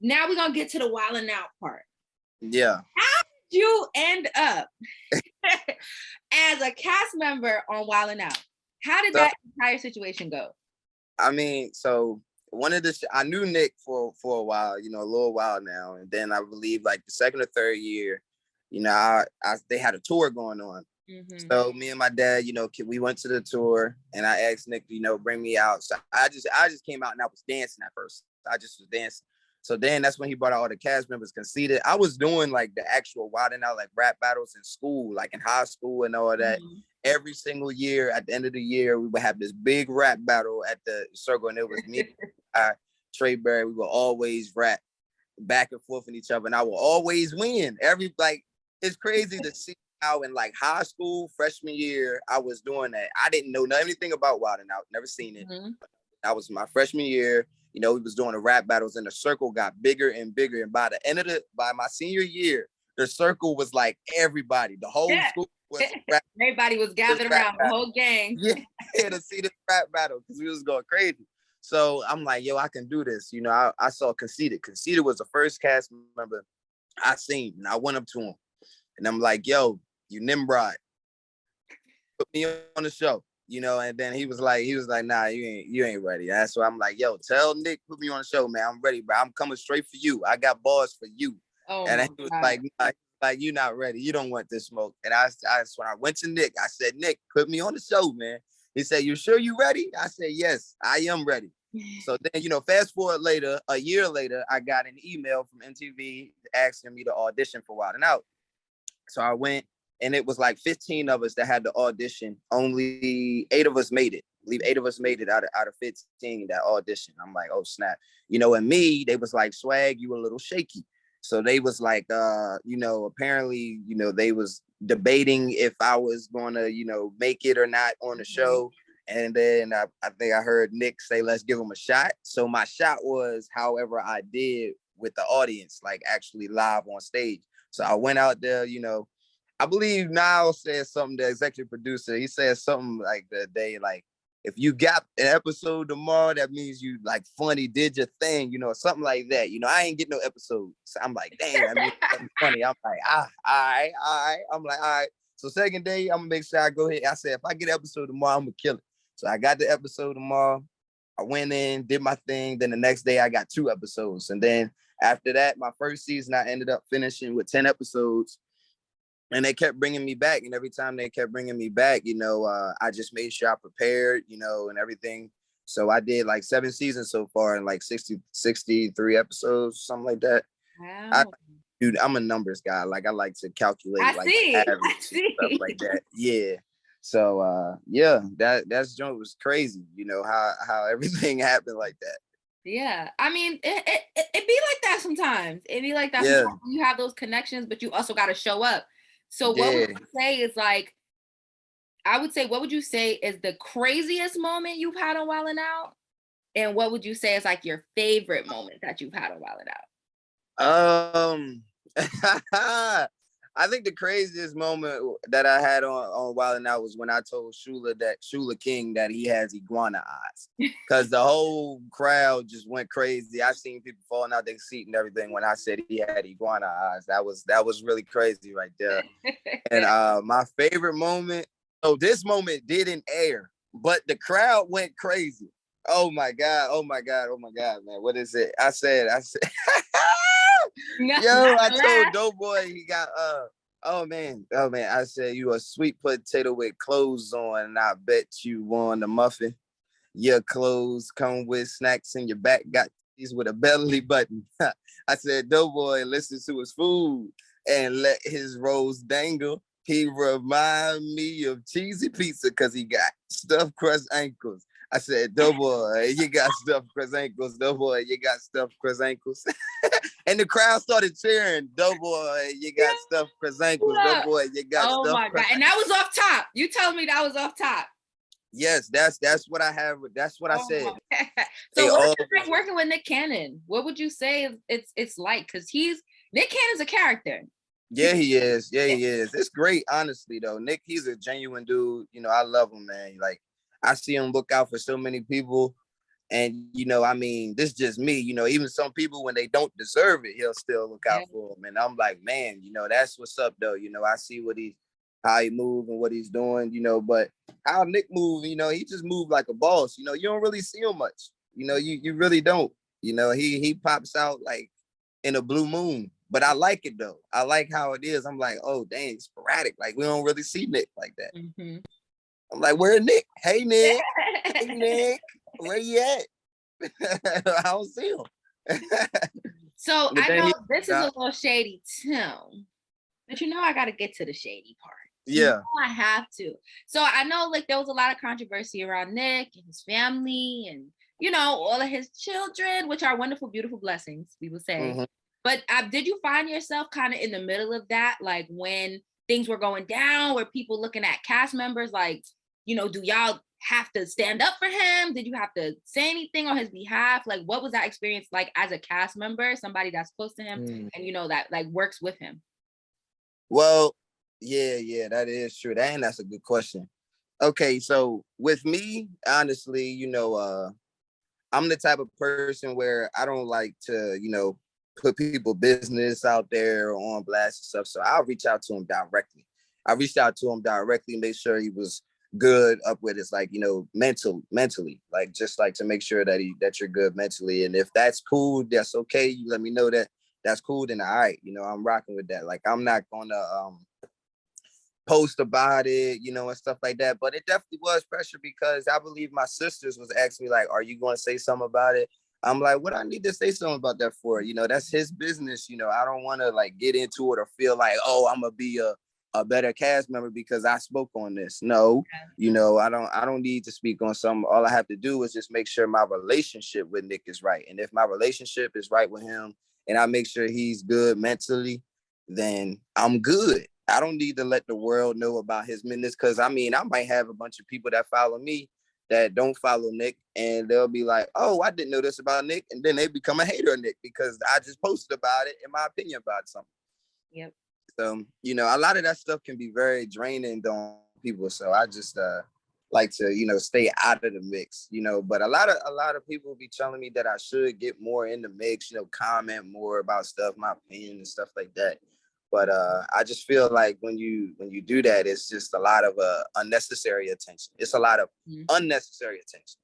now we're gonna get to the wilding out part. Yeah. How did you end up as a cast member on Wilding Out? How did that entire situation go? I mean, so I knew Nick for a while, you know, a little while now, and then I believe like the second or third year, you know, they had a tour going on. Mm-hmm. So me and my dad, you know, we went to the tour, and I asked Nick, you know, bring me out. So I just came out and I was dancing at first. I just was dancing. So then that's when he brought out all the cast members conceited. I was doing like the actual Wilding Out, like rap battles in school, like in high school and all that. Mm-hmm. Every single year, at the end of the year, we would have this big rap battle at the circle, and it was me, Trey Berry. We would always rap back and forth with each other, and I will always win. It's crazy to see how in like high school, freshman year, I was doing that. I didn't know anything about Wilding Out, never seen it. Mm-hmm. That was my freshman year. You know, we was doing the rap battles, and the circle got bigger and bigger. And by the end of by my senior year, the circle was like everybody, the whole school was everybody was gathered around, the whole gang. Yeah, to see this rap battle because we was going crazy. So I'm like, yo, I can do this. You know, I saw Conceited. Conceited was the first cast member I seen, and I went up to him, and I'm like, yo, you Nimrod, put me on the show. You know, and then he was like, nah, you ain't ready. That's why I'm like, yo, tell Nick, put me on the show, man. I'm ready, bro. I'm coming straight for you. I got bars for you. Oh, and he was like, you're not ready. You don't want this smoke. And when I went to Nick, I said, Nick, put me on the show, man. He said, you sure you ready? I said, yes, I am ready. So then, you know, fast forward later, a year later, I got an email from MTV asking me to audition for Wilding Out. So I went. And it was like 15 of us that had the audition. Only 8 of us made it. I believe 8 of us made it out of 15 that audition. I'm like, oh snap. You know, and me, they was like, Swag, you a little shaky. So they was like, you know, apparently, you know, they was debating if I was gonna, you know, make it or not on the show. And then I think I heard Nick say, let's give him a shot. So my shot was however I did with the audience, like actually live on stage. So I went out there, you know, I believe Niall said something, the executive producer, he said something like the day, like, if you got an episode tomorrow, that means you like funny, did your thing, you know, something like that. You know, I ain't get no episode. So I'm like, damn, I mean, something funny. I'm like, all right. I'm like, all right. So second day, I'm gonna make sure I go ahead. I said, if I get an episode tomorrow, I'm gonna kill it. So I got the episode tomorrow. I went in, did my thing. Then the next day I got 2 episodes. And then after that, my first season, I ended up finishing with 10 episodes. And they kept bringing me back. And every time they kept bringing me back, you know, I just made sure I prepared, you know, and everything. So I did like 7 seasons so far and like 63 episodes, something like that. Wow. Dude, I'm a numbers guy. Like I like to calculate average stuff like that. Yeah. So yeah, that's joint was crazy, you know, how everything happened like that. Yeah, I mean, it be like that sometimes. It be like that sometimes when you have those connections, but you also got to show up. So what would you say is like, I would say, what would you say is the craziest moment you've had on Wildin' Out? And what would you say is like your favorite moment that you've had on Wildin' Out? I think the craziest moment that I had on Wildin' Out was when I told Shula King that he has iguana eyes. Because the whole crowd just went crazy. I've seen people falling out their seat and everything when I said he had iguana eyes. That was really crazy right there. And my favorite moment, so this moment didn't air, but the crowd went crazy. Oh my God, man. What is it? I said yo, I told Doughboy he got oh man. I said you a sweet potato with clothes on, and I bet you won the muffin. Your clothes come with snacks in your back, got these with a belly button. I said Doughboy listen to his food and let his rolls dangle. He remind me of cheesy pizza because he got stuffed crust ankles. I said, Doughboy, you got stuffed crust ankles. Doughboy, you got stuffed crust ankles. And the crowd started cheering. Doughboy, you got stuffed crust ankles. Doughboy, you got stuffed. Oh my God! And that was off top. You told me that was off top. Yes, that's what I have. That's what I said. So what's it like working with Nick Cannon? What would you say it's like? Because Nick Cannon's a character. Yeah, he is. It's great, honestly, though. Nick, he's a genuine dude. You know, I love him, man. Like, I see him look out for so many people. And, I mean, this is just me, even some people, when they don't deserve it, he'll still look out for them. And I'm like, man, that's what's up, though. I see how he move and what he's doing, but how Nick move, he just moved like a boss. You don't really see him much. You really don't. He pops out like in a blue moon. But I like it, though. I like how it is. I'm like, oh, dang, sporadic. Like, we don't really see Nick like that. Mm-hmm. I'm like, where's Nick? Hey, Nick. Hey, Nick. Where you at? I don't see him. So I know this is a little shady too, but I got to get to the shady part. Yeah, I have to. So I know like there was a lot of controversy around Nick and his family, and all of his children, which are wonderful, beautiful blessings, we would say. Mm-hmm. But did you find yourself kind of in the middle of that, like when things were going down, where people looking at cast members like, do y'all have to stand up for him? Did you have to say anything on his behalf? Like, what was that experience like as a cast member, somebody that's close to him and that like works with him? Well, yeah, that is true. And that's a good question. Okay, so with me, honestly, I'm the type of person where I don't like to, put people business out there on blast and stuff. So I'll reach out to him directly. I reached out to him directly, make sure he was good up with his, like, mentally, like, just like to make sure that you're good mentally. And if that's cool, that's okay. You let me know that's cool. Then all right, I'm rocking with that. Like, I'm not gonna post about it, and stuff like that. But it definitely was pressure, because I believe my sisters was asking me like, are you going to say something about it? I'm like, what I need to say something about that for? That's his business. I don't want to like get into it or feel like, oh, I'm gonna be a better cast member because I spoke on this. No, I don't need to speak on something. All I have to do is just make sure my relationship with Nick is right. And if my relationship is right with him and I make sure he's good mentally, then I'm good. I don't need to let the world know about his business, because I might have a bunch of people that follow me that don't follow Nick, and they'll be like, oh, I didn't know this about Nick. And then they become a hater of Nick because I just posted about it in my opinion about something. Yep. So, a lot of that stuff can be very draining on people. So I just like to, stay out of the mix, but a lot of people be telling me that I should get more in the mix, comment more about stuff, my opinion and stuff like that. But I just feel like when you do that, it's just a lot of unnecessary attention. It's a lot of unnecessary attention.